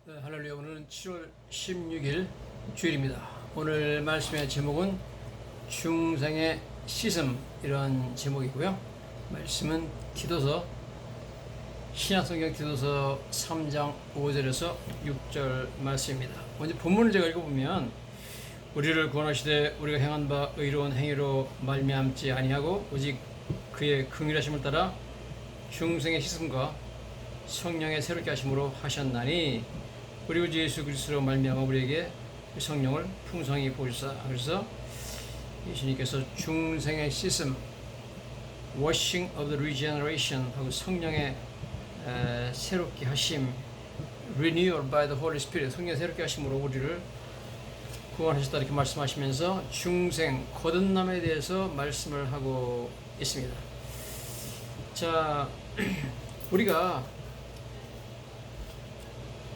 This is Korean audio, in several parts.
네, 할렐루야. 오늘은 7월 16일 주일입니다. 오늘 말씀의 제목은 중생의 시슴, 이런 제목이고요. 말씀은 디도서, 신약성경 디도서 3장 5절에서 6절 말씀입니다. 먼저 본문을 제가 읽어보면, 우리를 구원하시되 우리가 행한 바 의로운 행위로 말미암지 아니하고 오직 그의 긍휼하심을 따라 중생의 시슴과 성령의 새롭게 하심으로 하셨나니, 그리고 예수 그리스도로 말미암아 우리에게 성령을 풍성히 보시사. 그래서 예수님께서 중생의 시슴, washing of the regeneration 하고 성령의 새롭게 하심, renewal by the Holy Spirit, 성령의 새롭게 하심으로 우리를 구원하셨다, 이렇게 말씀하시면서 중생, 거듭남에 대해서 말씀을 하고 있습니다. 자, 우리가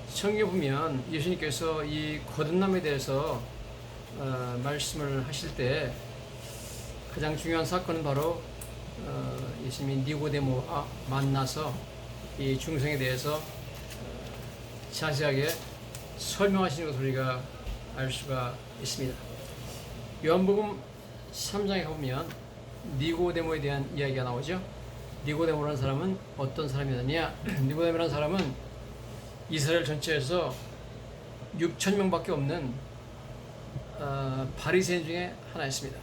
성경에 보면 예수님께서 이 거듭남에 대해서 말씀을 하실 때 가장 중요한 사건은 바로 예수님이 니고데모와 만나서 이 중생에 대해서 자세하게 설명하시는 것을 우리가 알 수가 있습니다. 요한복음 3장에 가보면 니고데모에 대한 이야기가 나오죠. 니고데모라는 사람은 어떤 사람이었느냐? 니고데모라는 사람은 이스라엘 전체에서 6,000명밖에 없는 바리새인 중에 하나였습니다.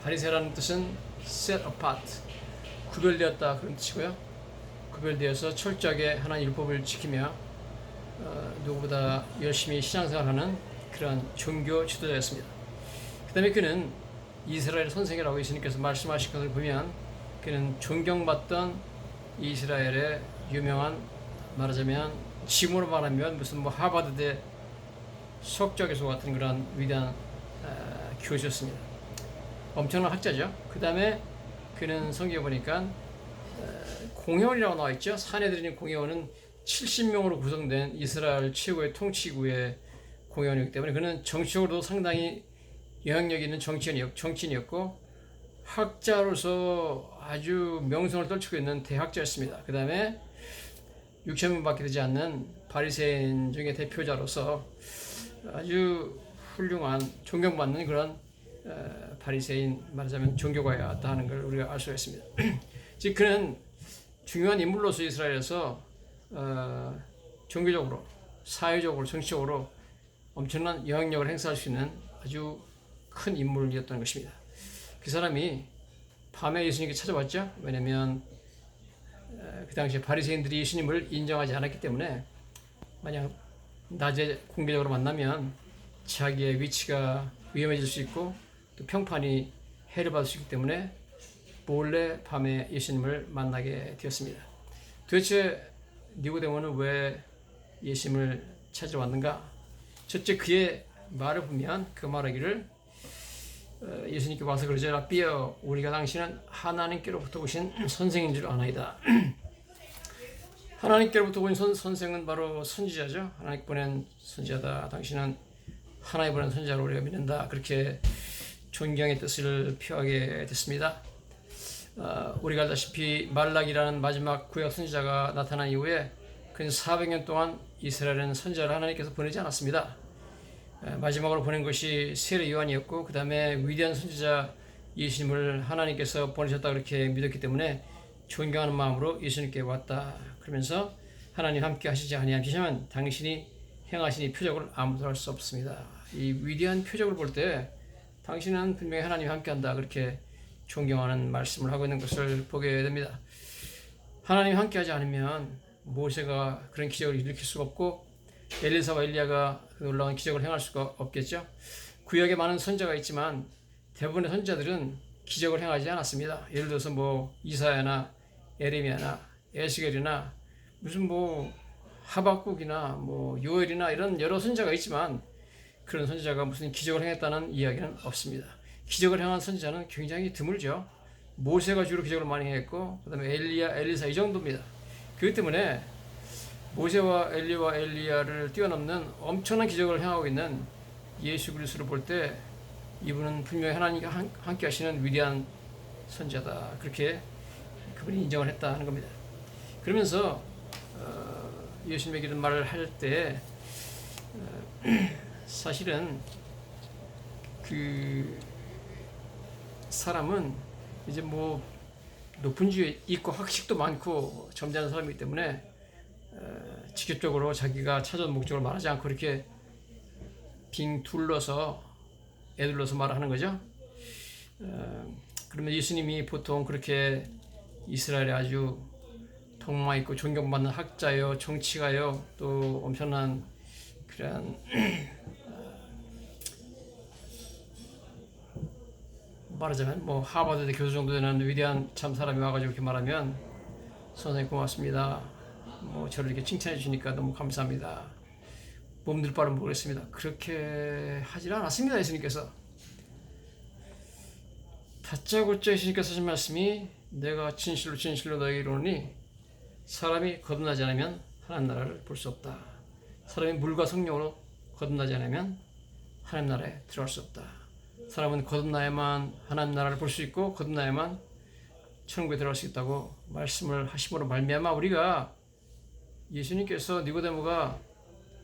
바리새라는 뜻은 set apart, 구별되었다, 그런 뜻이고요. 구별되어서 철저하게 하나님 율법을 지키며 누구보다 열심히 신앙생활하는 그런 종교 지도자였습니다. 그 다음에 그는 이스라엘 선생이라고 예수님께서 말씀하신 것을 보면, 그는 존경받던 이스라엘의 유명한, 말하자면 지금으로 말하면 무슨 하버드대 석좌교수 같은 그런 위대한 교수였습니다. 엄청난 학자죠. 그 다음에 그는 성경에 보니까 공회원이라고 나와 있죠. 사내들인 공회원은 70명으로 구성된 이스라엘 최고의 통치구의 공회원이기 때문에 그는 정치적으로도 상당히 영향력 있는 정치인이었고 학자로서 아주 명성을 떨치고 있는 대학자였습니다. 그 다음에 6,000명밖에 되지 않는 바리새인 중에 대표자로서 아주 훌륭한, 존경받는 그런 바리새인, 말하자면 종교가였다 하는 걸 우리가 알 수가 있습니다. 즉 그는 중요한 인물로서 이스라엘에서 종교적으로, 사회적으로, 정치적으로 엄청난 영향력을 행사할 수 있는 아주 큰 인물이었던 것입니다. 그 사람이 밤에 예수님께 찾아왔죠. 왜냐하면 그 당시에 바리새인들이 예수님을 인정하지 않았기 때문에, 만약 낮에 공개적으로 만나면 자기의 위치가 위험해질 수 있고 또 평판이 해를 받을 수 있기 때문에 몰래 밤에 예수님을 만나게 되었습니다. 도대체 니고데모는 왜 예수님을 찾으러 왔는가? 첫째, 그의 말을 보면 그 말하기를, 예수님께 와서 그러죠. 라삐여, 우리가 당신은 하나님께로부터 오신 선생인 줄 아나이다. 하나님께로부터 온 선생은 바로 선지자죠. 하나님 보낸 선지자다. 당신은 하나님 보낸 선지자로 우리가 믿는다. 그렇게 존경의 뜻을 표하게 됐습니다. 우리가 알다시피 말락이라는 마지막 구약 선지자가 나타난 이후에 그 400년 동안 이스라엘은 선지자를 하나님께서 보내지 않았습니다. 마지막으로 보낸 것이 세례 요한이었고, 그 다음에 위대한 선지자 예수님을 하나님께서 보내셨다, 그렇게 믿었기 때문에 존경하는 마음으로 예수님께 왔다. 그러면서 하나님 함께 하시지 아니하시면 당신이 행하신 이 표적을 아무도 할 수 없습니다. 이 위대한 표적을 볼 때 당신은 분명히 하나님이 함께한다, 그렇게 존경하는 말씀을 하고 있는 것을 보게 됩니다. 하나님이 함께하지 않으면 모세가 그런 기적을 일으킬 수가 없고 엘리사와 엘리야가 놀라운 기적을 행할 수가 없겠죠. 구약에 많은 선지자가 있지만 대부분의 선지자들은 기적을 행하지 않았습니다. 예를 들어서 이사야나 에레미야나 에스겔이나 무슨 하박국이나 요엘이나 이런 여러 선지자가 있지만 그런 선지자가 무슨 기적을 행했다는 이야기는 없습니다. 기적을 행한 선지자는 굉장히 드물죠. 모세가 주로 기적을 많이 했고, 그 다음에 엘리야, 엘리사, 이 정도입니다. 그렇기 때문에 모세와 엘리와 엘리야를 뛰어넘는 엄청난 기적을 행하고 있는 예수 그리스도를 볼 때 이분은 분명히 하나님과 함께 하시는 위대한 선지자다, 그렇게 그분이 인정을 했다는 겁니다. 그러면서 예수님에게 이런 말을 할 때 사실은 그 사람은 이제 뭐 높은 지위에 있고 학식도 많고 점잖은 사람이기 때문에 직접적으로 자기가 찾아온 목적을 말하지 않고 이렇게 빙 둘러서 애둘러서 말하는 거죠. 그러면 예수님이 보통 그렇게 이스라엘에 아주 동마 있고 존경받는 학자요, 정치가요, 또 엄청난 그런 말하자면 뭐 하버드 교수 정도 되는 위대한 참 사람이 와가지고 이렇게 말하면 선생님 고맙습니다. 뭐 저를 이렇게 칭찬해 주니까 너무 감사합니다. 몸둘 바를 모르겠습니다. 그렇게 하질 않았습니다. 예수님께서 다짜고짜 예수님께서 하신 말씀이 내가 진실로 진실로 너에게 이르노니 사람이 거듭나지 않으면 하나님 나라를 볼 수 없다. 사람이 물과 성령으로 거듭나지 않으면 하나님 나라에 들어갈 수 없다. 사람은 거듭나야만 하나님 나라를 볼 수 있고 거듭나야만 천국에 들어갈 수 있다고 말씀을 하심으로 말미암아 우리가 예수님께서 니고데모가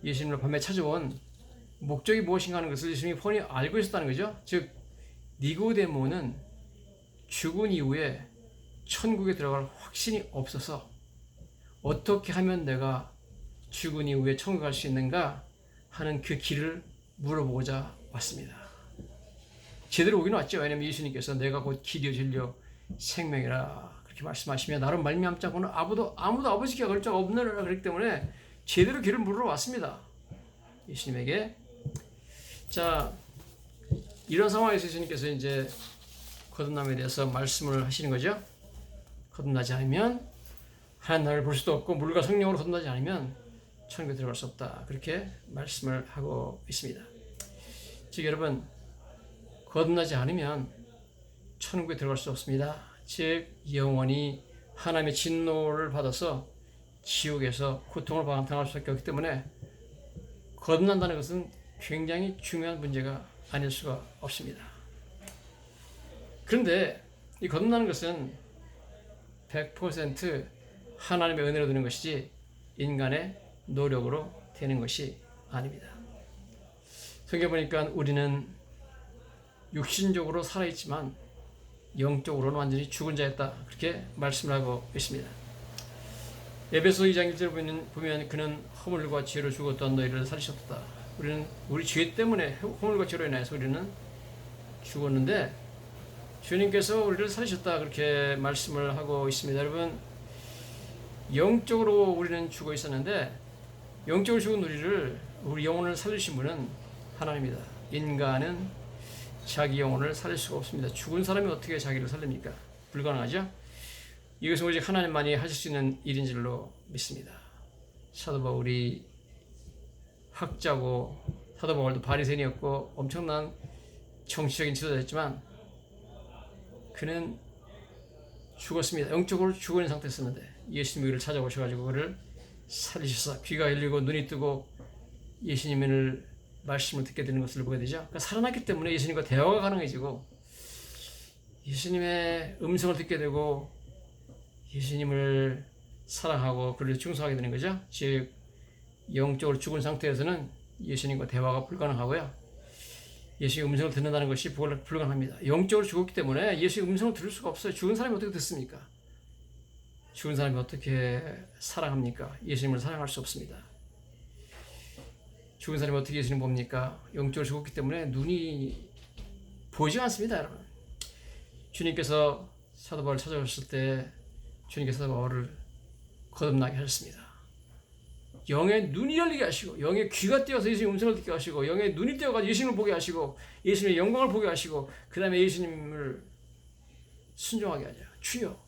예수님을 밤에 찾아온 목적이 무엇인가 하는 것을 예수님이 뻔히 알고 있었다는 거죠. 즉 니고데모는 죽은 이후에 천국에 들어갈 확신이 없어서 어떻게 하면 내가 죽은 이후에 천국에 갈 수 있는가 하는 그 길을 물어보고자 왔습니다. 제대로 오긴 왔죠. 왜냐하면 예수님께서 내가 곧 길이요 진리요 생명이라 그렇게 말씀하시며 나로 말미암지 않고는 아무도 아버지께 갈 자가 없느니라 그렇기 때문에 제대로 길을 물으러 왔습니다. 예수님에게. 자, 이런 상황에서 예수님께서 이제 거듭남에 대해서 말씀을 하시는 거죠. 거듭나지 않으면 하나님 나라를 볼 수도 없고 물과 성령으로 거듭나지 않으면 천국에 들어갈 수 없다. 그렇게 말씀을 하고 있습니다. 즉 여러분 거듭나지 않으면 천국에 들어갈 수 없습니다. 즉 영원히 하나님의 진노를 받아서 지옥에서 고통을 당할 수밖에 없기 때문에 거듭난다는 것은 굉장히 중요한 문제가 아닐 수가 없습니다. 그런데 이 거듭나는 것은 100% 하나님의 은혜로 되는 것이지 인간의 노력으로 되는 것이 아닙니다. 성경 보니까 우리는 육신적으로 살아있지만 영적으로는 완전히 죽은 자였다. 그렇게 말씀을 하고 있습니다. 에베소 2장 1절에 보면 그는 허물과 죄로 죽었던 너희를 살리셨다. 우리는 우리 죄 때문에 허물과 죄로 인해서 우리는 죽었는데 주님께서 우리를 살리셨다. 그렇게 말씀을 하고 있습니다. 여러분 영적으로 우리는 죽어 있었는데 영적으로 죽은 우리 영혼을 살리신 분은 하나님입니다. 인간은 자기 영혼을 살릴 수가 없습니다. 죽은 사람이 어떻게 자기를 살립니까? 불가능하죠? 이것은 오직 하나님만이 하실 수 있는 일인 줄로 믿습니다. 사도 바울이 학자고 사도 바울도 바리새인이었고 엄청난 정치적인 지도자였지만 그는 죽었습니다. 영적으로 죽어 있는 상태였었는데 예수님이 그를 찾아오셔가지고 그를 살리셔서 귀가 열리고 눈이 뜨고 예수님의 말씀을 듣게 되는 것을 보게 되죠. 그러니까 살아났기 때문에 예수님과 대화가 가능해지고 예수님의 음성을 듣게 되고 예수님을 사랑하고 그를 충성하게 되는 거죠. 즉 영적으로 죽은 상태에서는 예수님과 대화가 불가능하고요. 예수의 음성을 듣는다는 것이 불가능합니다. 영적으로 죽었기 때문에 예수의 음성을 들을 수가 없어요. 죽은 사람이 어떻게 듣습니까? 죽은 사람이 어떻게 사랑합니까? 예수님을 사랑할 수 없습니다. 죽은 사람이 어떻게 예수님 봅니까? 영적으로 죽었기 때문에 눈이 보이지 않습니다, 여러분. 주님께서 사도 바울을 찾아오셨을 때 주님께서 사도 바울을 거듭나게 하셨습니다. 영의 눈이 열리게 하시고 영의 귀가 띄어서 예수님의 음성을 듣게 하시고 영의 눈이 띄어가지고 예수님을 보게 하시고 예수님의 영광을 보게 하시고 그 다음에 예수님을 순종하게 하죠. 주여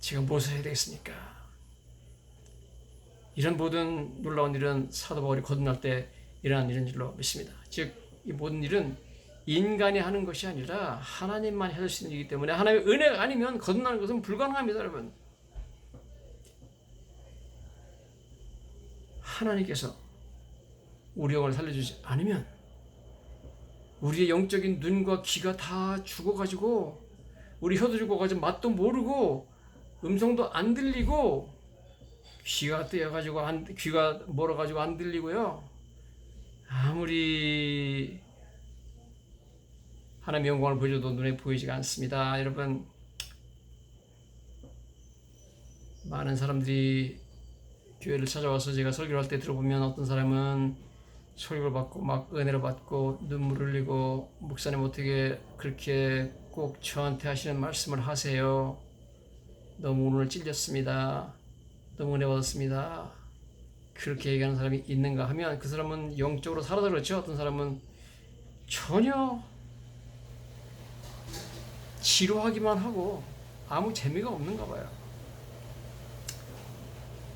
제가 무엇을 해야 되겠습니까? 이런 모든 놀라운 일은 사도 바울이 거듭날 때 일어난 일인 줄로 믿습니다. 즉 이 모든 일은 인간이 하는 것이 아니라 하나님만이 하실 수 있는 일이기 때문에 하나님의 은혜가 아니면 거듭나는 것은 불가능합니다, 여러분. 하나님께서 우리 영을 살려주지 않으면 우리의 영적인 눈과 귀가 다 죽어가지고 우리 혀도 죽어가지고 맛도 모르고 음성도 안 들리고 귀가 뜨여가지고 귀가 멀어가지고 안 들리고요. 아무리 하나님의 영광을 보여줘도 눈에 보이지가 않습니다. 여러분, 많은 사람들이 교회를 찾아와서 제가 설교를 할 때 들어보면 어떤 사람은 설교를 받고 막 은혜를 받고 눈물을 흘리고 목사님 어떻게 그렇게 꼭 저한테 하시는 말씀을 하세요. 너무 오늘 찔렸습니다. 너무 은혜 받았습니다. 그렇게 얘기하는 사람이 있는가 하면 그 사람은 영적으로 살아서 그렇죠. 어떤 사람은 전혀 지루하기만 하고 아무 재미가 없는가 봐요.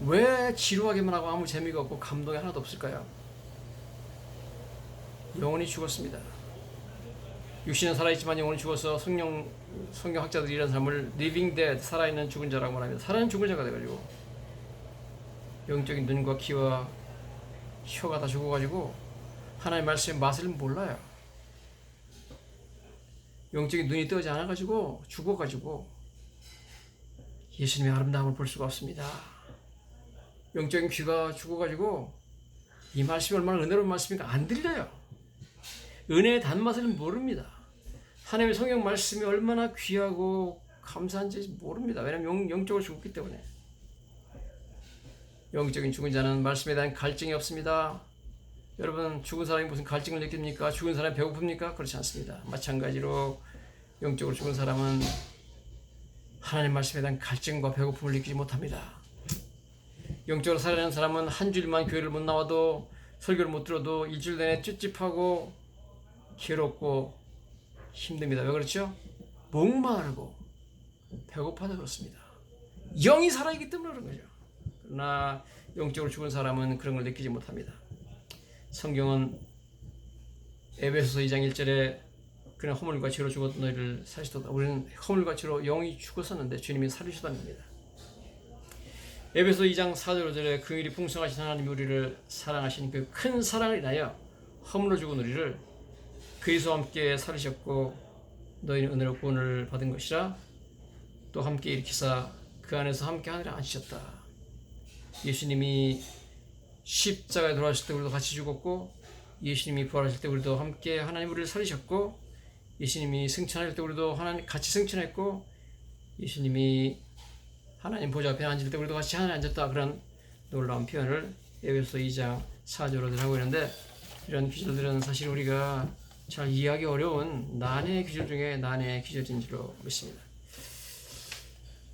왜 지루하기만 하고 아무 재미가 없고 감동이 하나도 없을까요? 영혼이 죽었습니다. 육신은 살아있지만 영혼이 죽어서 성경학자들이 이런 사람을 living dead, 살아있는 죽은 자라고 말합니다. 살아있는 죽은 자가 돼가지고 영적인 눈과 귀와 혀가 다 죽어가지고 하나님의 말씀의 맛을 몰라요. 영적인 눈이 뜨지 않아가지고 죽어가지고 예수님의 아름다움을 볼 수가 없습니다. 영적인 귀가 죽어가지고 이 말씀이 얼마나 은혜로운 말씀인가 안 들려요. 은혜의 단맛을 모릅니다. 하나님의 성경 말씀이 얼마나 귀하고 감사한지 모릅니다. 왜냐하면 영적으로 죽었기 때문에. 영적인 죽은 자는 말씀에 대한 갈증이 없습니다. 여러분, 죽은 사람이 무슨 갈증을 느낍니까? 죽은 사람이 배고픕니까? 그렇지 않습니다. 마찬가지로 영적으로 죽은 사람은 하나님 말씀에 대한 갈증과 배고픔을 느끼지 못합니다. 영적으로 살아가는 사람은 한 주일만 교회를 못 나와도 설교를 못 들어도 일주일 내내 찝찝하고 괴롭고 힘듭니다. 왜 그렇죠? 목마르고 배고파서 그렇습니다. 영이 살아있기 때문에 그런 거죠. 그러나 영적으로 죽은 사람은 그런 걸 느끼지 못합니다. 성경은 에베소서 2장 1절에 그냥 허물과 죄로 죽었던 너희를 살리시도다. 우리는 허물과 죄로 영이 죽었었는데 주님이 살리시다는 겁니다. 에베소 2장 4절 5절에 그 일이 풍성하신 하나님이 우리를 사랑하신 그 큰 사랑을 인하여 허물로 죽은 우리를 그리스도와 함께 살리셨고 너희는 은혜로 구원을 받은 것이라 또 함께 일으키사 그 안에서 함께 하늘에 앉히셨다. 예수님이 십자가에 돌아가실 때 우리도 같이 죽었고 예수님이 부활하실 때 우리도 함께 하나님 우리를 살리셨고 예수님이 승천하실 때 우리도 하나님 같이 승천했고 예수님이 하나님 보좌 앞에 앉을 때 우리도 같이 하나님 앉았다. 그런 놀라운 표현을 에베소서 2장 4절로 하고 있는데 이런 구절들은 사실 우리가 잘 이해하기 어려운 난해의 구절 중에 난해의 구절인 줄로 믿습니다.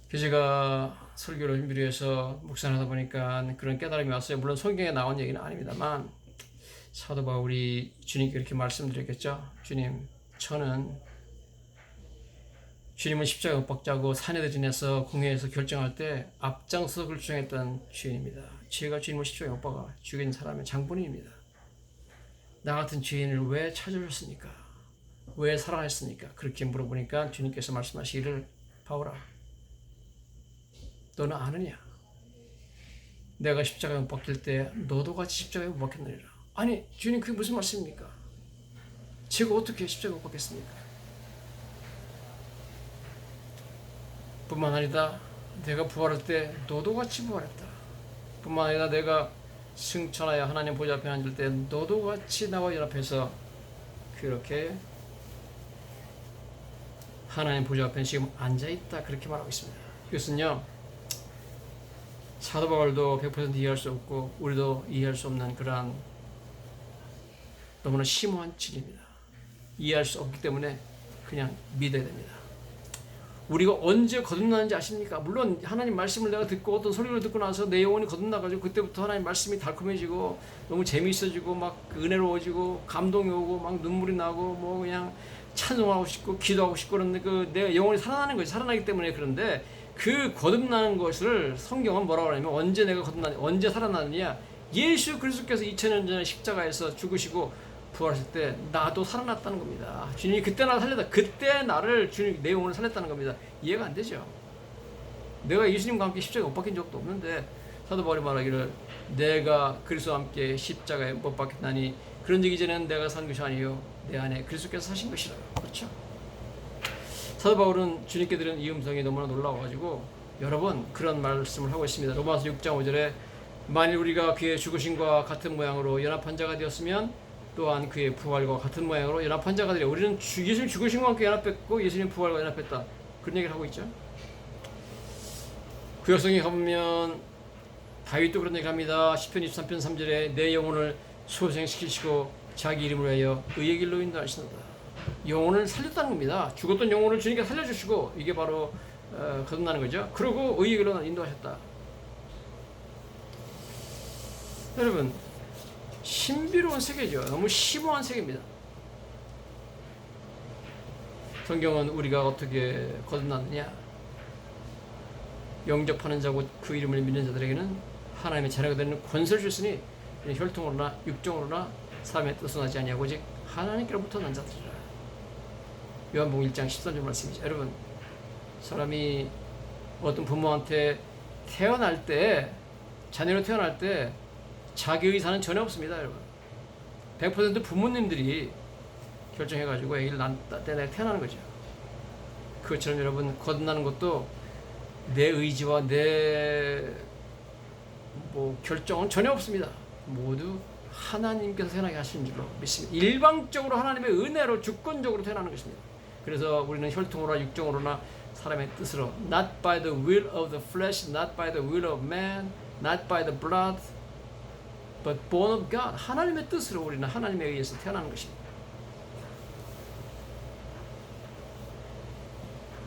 제가 설교를 준비를 해서 묵상을 하다 보니까 그런 깨달음이 왔어요. 물론 성경에 나온 얘기는 아닙니다만 사도 바울이 주님께 이렇게 말씀드렸겠죠. 주님, 주님은 십자가 못 박자고 산에 지내서 공회에서 결정할 때 앞장서서 결정했던 주인입니다. 제가 주님을 십자가에 못 박아 죽인 사람의 장본인입니다. 나 같은 죄인을 왜 찾아주셨습니까? 왜 사랑했습니까? 그렇게 물어보니까 주님께서 말씀하시기를 바울아, 너는 아느냐? 내가 십자가에 못 박힐 때 너도 같이 십자가에 못 박혔느니라. 아니 주님 그게 무슨 말씀입니까? 제가 어떻게 십자가에 못 박혔습니까? 뿐만 아니라 내가 부활할 때 너도 같이 부활했다. 뿐만 아니라 내가 승천하여 하나님 보좌 앞에 앉을 때 너도 같이 나와 연합해서 그렇게 하나님 보좌 앞에 지금 앉아있다. 그렇게 말하고 있습니다. 이것은요 사도 바울도 100% 이해할 수 없고 우리도 이해할 수 없는 그러한 너무나 심오한 진리입니다. 이해할 수 없기 때문에 그냥 믿어야 됩니다. 우리가 언제 거듭나는지 아십니까? 물론 하나님 말씀을 내가 듣고 어떤 설교를 듣고 나서 내 영혼이 거듭나가지고 그때부터 하나님 말씀이 달콤해지고 너무 재미있어지고 막 은혜로워지고 감동이 오고 막 눈물이 나고 뭐 그냥 찬송하고 싶고 기도하고 싶고 그런데 그 내 영혼이 살아나는 거지. 살아나기 때문에. 그런데 그 거듭나는 것을 성경은 뭐라고 하냐면 언제 내가 거듭나냐, 언제 살아나느냐, 예수 그리스도께서 2000년 전에 십자가에서 죽으시고 부활하실 때 나도 살아났다는 겁니다. 주님이 그때 나를 살렸다. 그때 나를 주님 내 영혼을 살렸다는 겁니다. 이해가 안 되죠. 내가 예수님과 함께 십자가에 못 박힌 적도 없는데 사도 바울이 말하기를 내가 그리스도와 함께 십자가에 못 박혔나니 그런 얘기 전에는 내가 산 것이 아니요 내 안에 그리스도께서 사신 것이라. 그렇죠. 사도 바울은 주님께 들은 이 음성이 너무나 놀라워가지고 여러 번 그런 말씀을 하고 있습니다. 로마서 6장 5절에 만일 우리가 그의 죽으심과 같은 모양으로 연합한 자가 되었으면 또한 그의 부활과 같은 모양으로 연합한 자가 되리라. 우리는 예수님 죽으심과 함께 연합했고 예수님 부활과 연합했다. 그런 얘기를 하고 있죠. 구약성에 가보면 다윗도 그런 얘기 합니다. 시편 23편 3절에 내 영혼을 소생시키시고 자기 이름을 위하여 의의 길로 인도하시는다. 영혼을 살렸다는 겁니다. 죽었던 영혼을 주님께 살려주시고 이게 바로 거듭나는 거죠. 그리고 의의 길로 인도하셨다. 여러분, 신비로운 세계죠. 너무 심오한 세계입니다. 성경은 우리가 어떻게 거듭났느냐? 영접하는 자고 그 이름을 믿는 자들에게는 하나님의 자녀가 되는 권세를 주시니 혈통으로나 육정으로나 사람의 뜻은 하지 아니하고 오직 하나님께로부터 난 자들이라. 요한복음 1장 13절 말씀이죠. 여러분, 사람이 어떤 부모한테 태어날 때, 자녀로 태어날 때 자기 의사는 전혀 없습니다. 여러분, 100% 부모님들이 결정해가지고 애기를 낳을 때 내가 태어나는 거죠. 그것처럼 여러분, 거듭나는 것도 내 의지와 내 결정은 전혀 없습니다. 모두 하나님께서 태어나게 하신 줄로 믿습니다. 일방적으로 하나님의 은혜로 주권적으로 태어나는 것입니다. 그래서 우리는 혈통으로나 육정으로나 사람의 뜻으로 not by the will of the flesh, not by the will of man, not by the blood, but born of God. 하나님의 뜻으로 우리는 하나님에 의해서 태어나는 것입니다.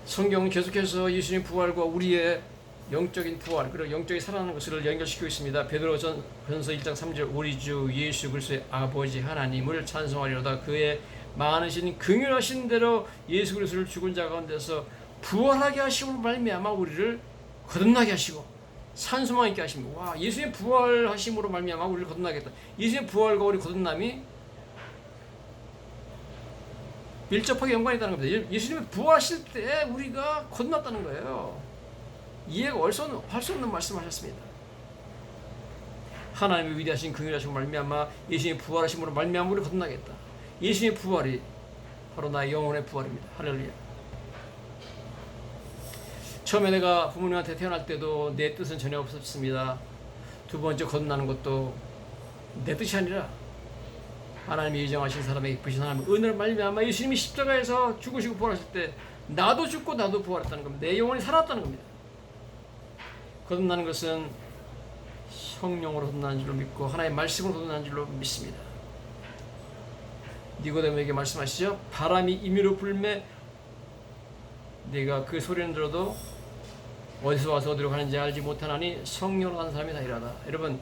성경은 계속해서 예수님 부활과 우리의 영적인 부활 그리고 영적인 살아나는 것을 연결시키고 있습니다. 베드로전서 1장 3절 우리 주 예수 그리스도의 아버지 하나님을 찬송하리로다. 그의 많으신 긍휼하신 대로 예수 그리스도를 죽은 자 가운데서 부활하게 하심으로 말미암아 우리를 거듭나게 하시고 산소망 있게 하십니다. 와, 예수님 부활하심으로 말미암아 우리를 거듭나게 했다. 예수님 부활과 우리 거듭남이 밀접하게 연관이 있다는 겁니다. 예수님이 부활하실 때 우리가 거듭났다는 거예요. 이해가 할 수 없는 말씀을 하셨습니다. 하나님의 위대하신 긍휼하심으로 말미암아 예수님이 부활하심으로 말미암아 우리를 거듭나게 했다. 예수님의 부활이 바로 나의 영혼의 부활입니다. 할렐루야. 처음에 내가 부모님한테 태어날 때도 내 뜻은 전혀 없었습니다. 두 번째 거듭나는 것도 내 뜻이 아니라 하나님이 예정하신 사람의 이쁘신 하나님의 은혜를 말미암아 예수님이 십자가에서 죽으시고 부활하실 때 나도 죽고 나도 부활했다는 겁니다. 내 영혼이 살았다는 겁니다. 거듭나는 것은 성령으로 거듭나는 줄로 믿고 하나님의 말씀으로 거듭나는 줄로 믿습니다. 니고데모에게 말씀하시죠. 바람이 임의로 불매 네가 그 소리는 들어도 어디서 와서 어디로 가는지 알지 못하나니 성령으로 가는 사람이 다이라다. 여러분,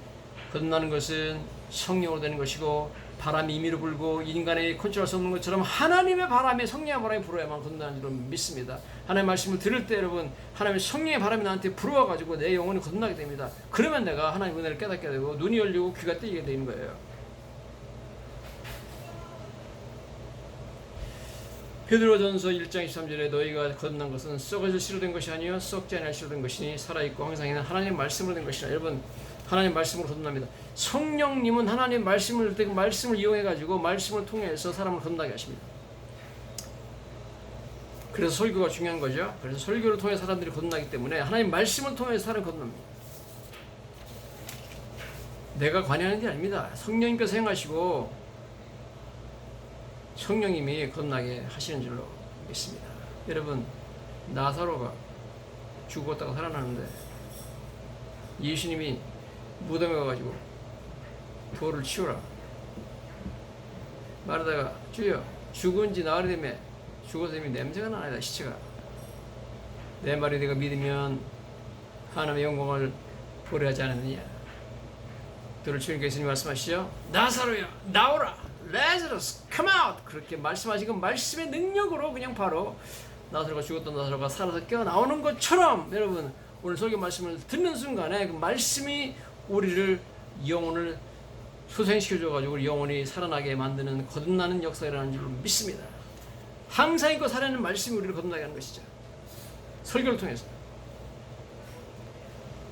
거듭나는 것은 성령으로 되는 것이고 바람이 임의로 불고 인간의 컨트롤할 수 없는 것처럼 하나님의 바람이 성령의 바람이 불어야만 거듭나는 줄로 믿습니다. 하나님의 말씀을 들을 때 여러분 하나님의 성령의 바람이 나한테 불어와가지고 내 영혼이 거듭나게 됩니다. 그러면 내가 하나님의 은혜를 깨닫게 되고 눈이 열리고 귀가 뜨이게 되는 거예요. 베드로전서 1장 23절에 너희가 거듭난 것은 썩어질 씨로 된 것이 아니요 썩지 않을 씨로 된 것이니 살아있고 항상 있는 하나님의 말씀으로 된 것이라. 여러분, 하나님 말씀으로 거듭납니다. 성령님은 하나님 말씀을 이용해가지고 말씀을 통해서 사람을 거듭나게 하십니다. 그래서 설교가 중요한 거죠. 그래서 설교를 통해 사람들이 거듭나기 때문에 하나님 말씀을 통해서 사람이 거듭납니다. 내가 관여하는 게 아닙니다. 성령님께서 행하시고 성령님이 거듭나게 하시는 줄로 믿습니다. 여러분, 나사로가 죽었다가 살아나는데 예수님이 무덤에 가가지고 돌을 치우라 말하다가 주여 죽은지 나으리되며 죽어서 이미 냄새가 나나이다. 시체가 내 말이 내가 믿으면 하나님의 영광을 보려 하지 않느냐. 돌을 치우니까 예수님 말씀하시죠. 나사로야 나오라. 레즈러스 come out. 그렇게 말씀하신 그 말씀의 능력으로 그냥 바로 나사로가 죽었던 나사로가 살아서 깨어나오는 것처럼 여러분 오늘 설교 말씀을 듣는 순간에 그 말씀이 우리를 영혼을 소생시켜줘가지고 우리 영혼이 살아나게 만드는 거듭나는 역사가 일어나는 줄 믿습니다. 항상 있고 살아있는 말씀이 우리를 거듭나게 하는 것이죠. 설교를 통해서.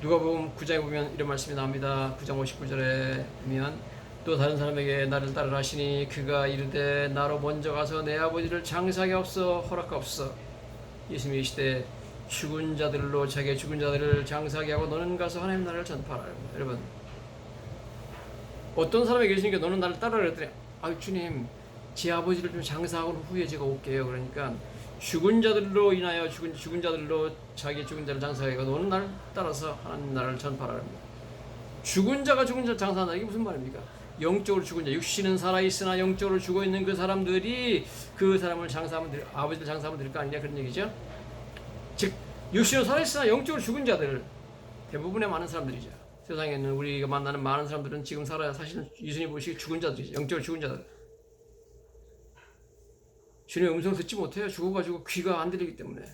누가복음 9장에 보면 이런 말씀이 나옵니다. 9장 59절에 보면 또 다른 사람에게 나를 따르라 하시니 그가 이르되 나로 먼저 가서 내 아버지를 장사하게 없어 허락하옵소서. 예수님이 이 시대에 죽은 자들로 자기의 죽은 자들을 장사하게 하고 너는 가서 하나님 나라를 전파하라. 여러분, 어떤 사람이 계시니까 너는 나를 따르라 그랬더니 아유 주님, 제 아버지를 좀 장사하고 후에 제가 올게요. 그러니까 죽은 자들로 인하여 죽은 자들로 자기 죽은 자를 장사하게 하고 너는 나를 따라서 하나님 나라를 전파하라 합니다. 죽은 자가 죽은 자 장사한다, 이게 무슨 말입니까? 영적으로 죽은 자, 육신은 살아있으나 영적으로 죽어있는 그 사람들이 그 사람을 장사하면 아버지를 장사하면 될 거 아니냐, 그런 얘기죠. 즉 육신은 살아있으나 영적으로 죽은 자들, 대부분의 많은 사람들이죠. 세상에 있는 우리가 만나는 많은 사람들은 지금 살아야 사실은 예수님 보시기에 죽은 자들이죠. 영적으로 죽은 자들. 주님의 음성 듣지 못해요. 죽어가지고 귀가 안 들리기 때문에.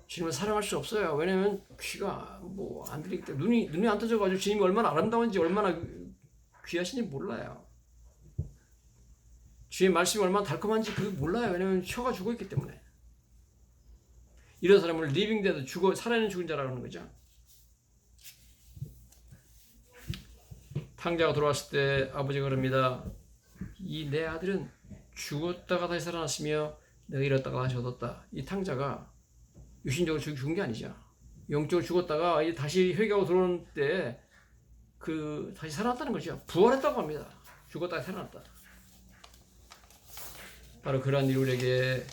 주님을 사랑할 수 없어요. 왜냐면 귀가 뭐 안 들리기 때문에. 눈이 안 떠져가지고 주님이 얼마나 아름다운지, 얼마나 귀하신지 몰라요. 주의 말씀이 얼마나 달콤한지 그거 몰라요. 왜냐면 혀가 죽어있기 때문에. 이런 사람을 리빙 데드, 살아있는 죽은 자라고 하는 거죠. 탕자가 돌아왔을 때 아버지가 그럽니다. 이 내 아들은 죽었다가 다시 살아났으며 내가 잃었다가 다시 얻었다. 이 탕자가 육신적으로 죽은 게 아니죠. 영적으로 죽었다가 다시 회개하고 들어오는 때 다시 살아났다는 거죠. 부활했다고 합니다. 죽었다가 살아났다. 바로 그러한 일이 우리에게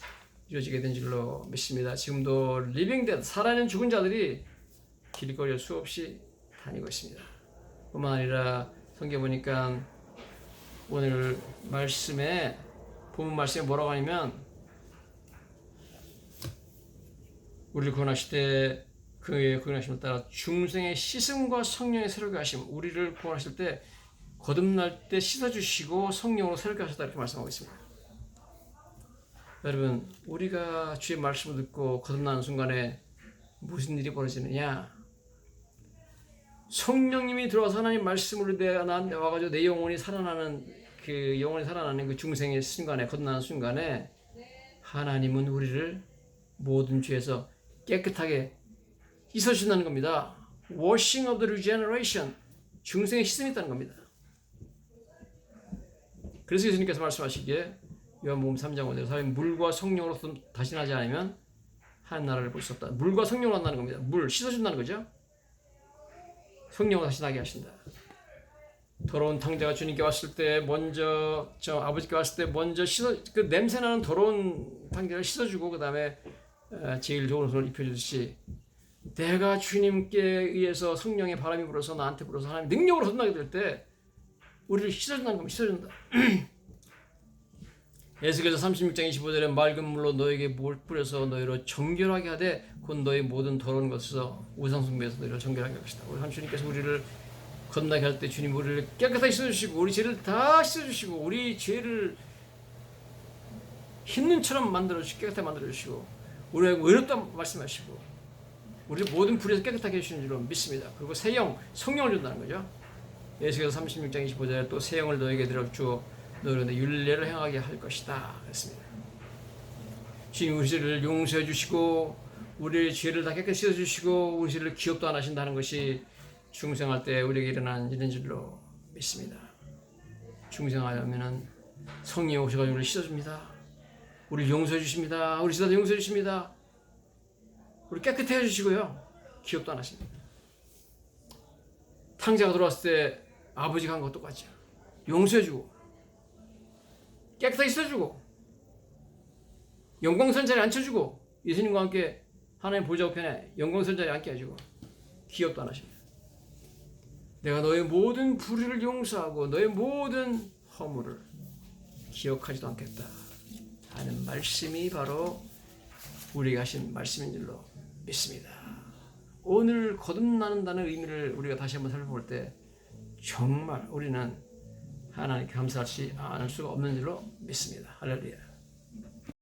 이루어지게 된 줄로 믿습니다. 지금도 리빙 데드, 살아있는 죽은 자들이 길거리에 수없이 다니고 있습니다. 뿐만 아니라 성경 보니까 오늘 말씀에, 본문 말씀에 뭐라고 하냐면, 우리를 구원하실 때 그의 구원하심을 따라 중생의 씻음과 성령의 새롭게 하심, 우리를 구원하실 때 거듭날 때 씻어주시고 성령으로 새롭게 하셨다, 이렇게 말씀하고 있습니다. 여러분, 우리가 주의 말씀을 듣고 거듭나는 순간에 무슨 일이 벌어지느냐? 성령님이 들어와서 하나님 말씀으로 나한테 와가지고 내 영혼이 살아나는 그 중생의 순간에, 거듭나는 순간에 하나님은 우리를 모든 죄에서 깨끗하게 씻어주신다는 겁니다. Washing of the regeneration, 중생의 씻음이 있다는 겁니다. 그래서 예수님께서 말씀하시기에 요한복음 3장 5절에 사람이 물과 성령으로 다시 나지 않으면 하나님 나라를 볼 수 없다. 물과 성령으로 한다는 겁니다. 물, 씻어준다는 거죠. 성령으로 다시 나게 하신다. 더러운 탕자가 주님께 왔을 때 먼저, 아버지께 왔을 때 먼저 그 냄새나는 더러운 탕자를 씻어주고 그 다음에 제일 좋은 옷을 입혀주듯이 내가 주님께 의해서 성령의 바람이 불어서 나한테 불어서 하나님 능력으로 덧나게 될 때 우리를 씻어준다는 겁니다. 씻어준다. 에스겔서 36장 25절에 맑은 물로 너에게 물 뿌려서 너희로 정결하게 하되 곧 너희 모든 더러운 것에서 우상 숭배에서 너희를 정결하게 할 것이다. 우리 주님께서 우리를 건너게 할 때 주님 우리를 깨끗하게 씻어주시고 우리 죄를 다 씻어주시고 우리 죄를 흰 눈처럼 만들어주시고 깨끗하게 만들어주시고 우리에게 의롭다 말씀하시고 우리 모든 불에서 깨끗하게 해주시는 줄로 믿습니다. 그리고 새 영, 성령을 준다는 거죠. 에스겔서 36장 25절에 또 새 영을 너에게 주어 너희로 내 율례를 행하게 할 것이다 그랬습니다. 주님 우리 죄를 용서해 주시고 우리의 죄를 다 깨끗이 씻어 주시고 우리 죄를 기억도 안 하신다는 것이 중생할 때 우리에게 일어난 일인 줄로 믿습니다. 중생하려면은 성령이 오셔가지고 우리를 씻어줍니다. 우리를 용서해 주십니다. 우리 죄도 용서해 주십니다. 우리 깨끗해 해주시고요. 기억도 안 하십니다. 탕자가 들어왔을 때 아버지가 한 것 똑같죠. 용서해주고 깨끗하게 씻어주고 영광선 자리에 앉혀주고 예수님과 함께 하나님 보좌 우편에 영광선 자리에 앉게 해주고 기억도 안 하십니다. 내가 너의 모든 불의를 용서하고 너의 모든 허물을 기억하지도 않겠다 하는 말씀이 바로 우리가 하신 말씀인 줄로 믿습니다. 오늘 거듭나는다는 의미를 우리가 다시 한번 살펴볼 때 정말 우리는 하나님께 감사하지 않을 수가 없는 줄로 믿습니다. 할렐루야.